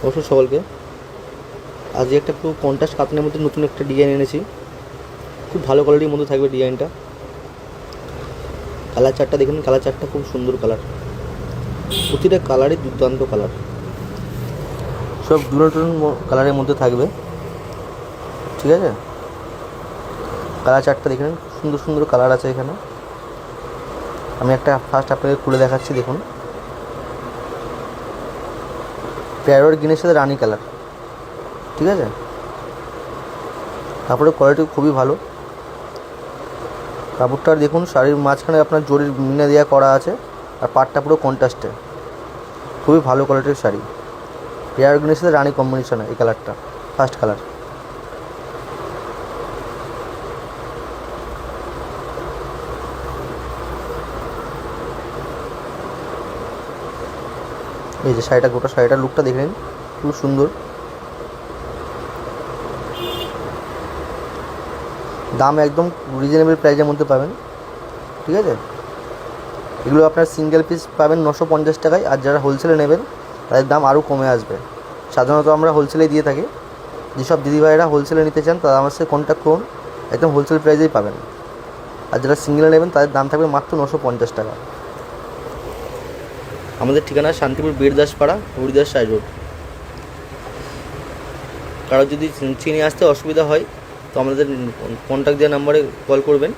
অবশ্যই সকলকে আজকে একটা পুরো কন্ট্রাস্ট কাতানের মধ্যে নতুন একটা ডিজাইন এনেছি। খুব ভালো কোয়ালিটির মধ্যে থাকবে ডিজাইনটা। কালার চার্টটা দেখুন, কালার চার্টটা খুব সুন্দর কালার, প্রতিটা কালারই দুর্দান্ত কালার, সব ডুরাটন কালারের মধ্যে থাকবে। ঠিক আছে, কালার চার্টটা দেখুন, সুন্দর সুন্দর কালার আছে এখানে। আমি একটা ফার্স্ট আপনাকে খুলে দেখাচ্ছি। দেখুন, প্যারোট গ্রিনের সাথে রানি কালার। ঠিক আছে, কাপড়ের কোয়ালিটি খুবই ভালো। কাপড়টার দেখুন, শাড়ির মাঝখানে আপনার জরির মিনা দেওয়া করা আছে, আর পাটটা পুরো কন্ট্রাস্টে, খুবই ভালো কোয়ালিটির শাড়ি। প্যারোট গ্রিনের সাথে রানি কম্বিনেশনে এই কালারটা ফার্স্ট কালার। এই যে শাড়িটা, গোটা শাড়িটার লুকটা দেখে নিন, খুব সুন্দর। দাম একদম রিজনেবল প্রাইসের মধ্যে পাবেন। ঠিক আছে, এগুলো আপনার সিঙ্গেল পিস পাবেন 950 টাকায়, আর যারা হোলসেলে নেবেন তাদের দাম আরও কমে আসবে। সাধারণত আমরা হোলসেলেই দিয়ে থাকি। যেসব দিদিভাইরা হোলসেলে নিতে চান তারা আমার সাথে কন্ট্যাক্ট করুন, একদম হোলসেল প্রাইসেই পাবেন। আর যারা সিঙ্গেলে নেবেন তাদের দাম থাকবে মাত্র 950 টাকা। আমাদের ঠিকানা শান্তিপুর বীরদাসপাড়া, হরিদাস সাই রোড। কারো যদি চিনে আসতে অসুবিধা হয় তো আমাদের কন্ট্যাক্ট দেওয়া নাম্বারে কল করবেন।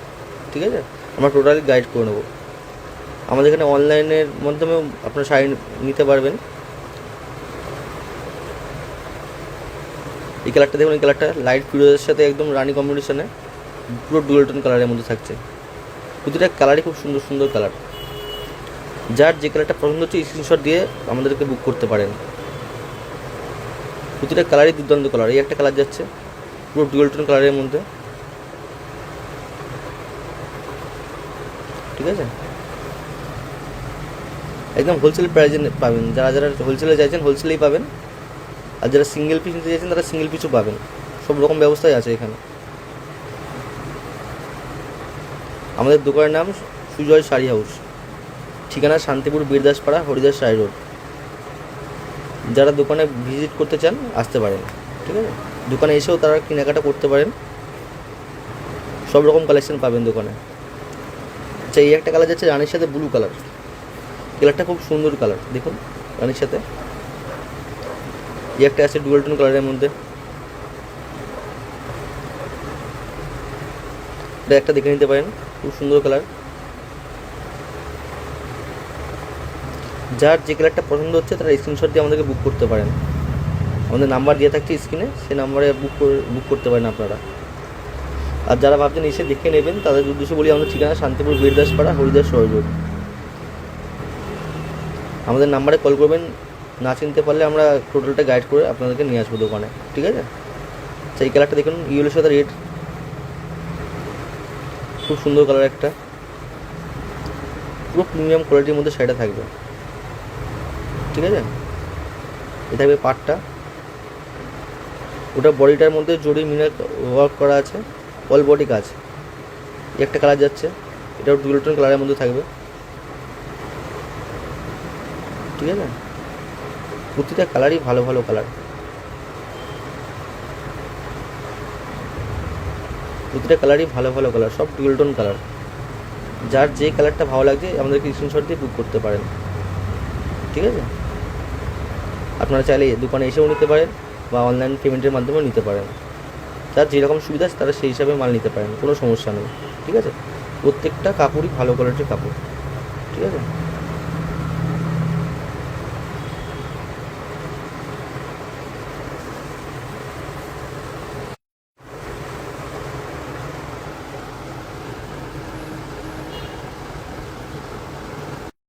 ঠিক আছে, আমরা টোটালি গাইড করে নেবো। আমাদের এখানে অনলাইনের মাধ্যমেও আপনার শাড়ি নিতে পারবেন। এই কালারটা দেখুন, এই কালারটা লাইট ফিরোজের সাথে একদম রানি কম্বিনেশনে পুরো ডুয়েল টোন কালারের মধ্যে থাকছে। প্রতিটা কালারই খুব সুন্দর সুন্দর কালার। যার যে কালারটা পছন্দ হচ্ছে স্ক্রিনশট দিয়ে আমাদেরকে বুক করতে পারেন। প্রতিটা কালারই দুর্দান্ত কালার। এই একটা কালার যাচ্ছে পুরো ডুয়েল টোন কালারের মধ্যে। ঠিক আছে, একদম হোলসেল প্রাইসে পাবেন। যারা যারা হোলসেলে চাইছেন হোলসেলেই পাবেন, আর যারা সিঙ্গেল পিস নিতে চাইছেন তারা সিঙ্গেল পিসও পাবেন। সব রকম ব্যবস্থাই আছে এখানে। আমাদের দোকানের নাম সুজয় শাড়ি হাউস, ঠিকানা শান্তিপুর বীরদাসপাড়া, হরিদাস সাই রোড। যারা দোকানে ভিজিট করতে চান আসতে পারেন। ঠিক আছে, দোকানে এসেও তারা কেনাকাটা করতে পারেন। সব রকম কালেকশন পাবেন দোকানে। আচ্ছা, এই একটা কালার যাচ্ছে রানির সাথে ব্লু কালার। কালারটা খুব সুন্দর কালার, দেখুন রানির সাথে। এই একটা আছে ডুয়েল টোন কালারের মধ্যে। এটা একটা দেখে নিতে পারেন, খুব সুন্দর কালার। যার যে কালারটা পছন্দ হচ্ছে তারা স্ক্রিনশট দিয়ে আমাদেরকে বুক করতে পারেন। আমাদের নাম্বার দিয়ে থাকছে স্ক্রিনে, সেই নাম্বারে বুক করতে পারেন আপনারা। আর যারা ভাবছেন এসে দেখে নেবেন তাদের উদ্দেশ্যে বলি, আমাদের ঠিকানা শান্তিপুর বীরদাসপাড়া, হরিদাস রোড। আমাদের নাম্বারে কল করবেন। না চিনতে পারলে আমরা টোটালটা গাইড করে আপনাদেরকে নিয়ে আসবো দোকানে। ঠিক আছে, সেই কালারটা দেখুন, ইয়েলোর সাথে রেড, খুব সুন্দর কালার একটা। পুরো প্রিমিয়াম কোয়ালিটির মধ্যে শাড়িটা থাকবে। ঠিক আছে, এ থাকবে পাটটা, ওটা বডিটার মধ্যে জড়ি মিনার ওয়ার্ক করা আছে, অল বডি কাজ। একটা কালার যাচ্ছে, এটাও ডুয়েল টোন কালারের মধ্যে থাকবে। ঠিক আছে, প্রতিটা কালারই ভালো ভালো কালার, প্রতিটা কালারই ভালো ভালো কালার, সব ডুয়েল টোন কালার। যার যে কালারটা ভালো লাগছে আমাদেরকে স্ক্রিনশট দিয়ে বুক করতে পারেন। ঠিক আছে, আপনারা চাইলে দোকানে এসেও নিতে পারেন বা অনলাইন পেমেন্টের মাধ্যমেও নিতে পারেন। যার যেরকম সুবিধা আছে তারা সেই হিসাবে মাল নিতে পারেন, কোনো সমস্যা নেই। ঠিক আছে, প্রত্যেকটা কাপড়ই ভালো কোয়ালিটির কাপড়। ঠিক আছে।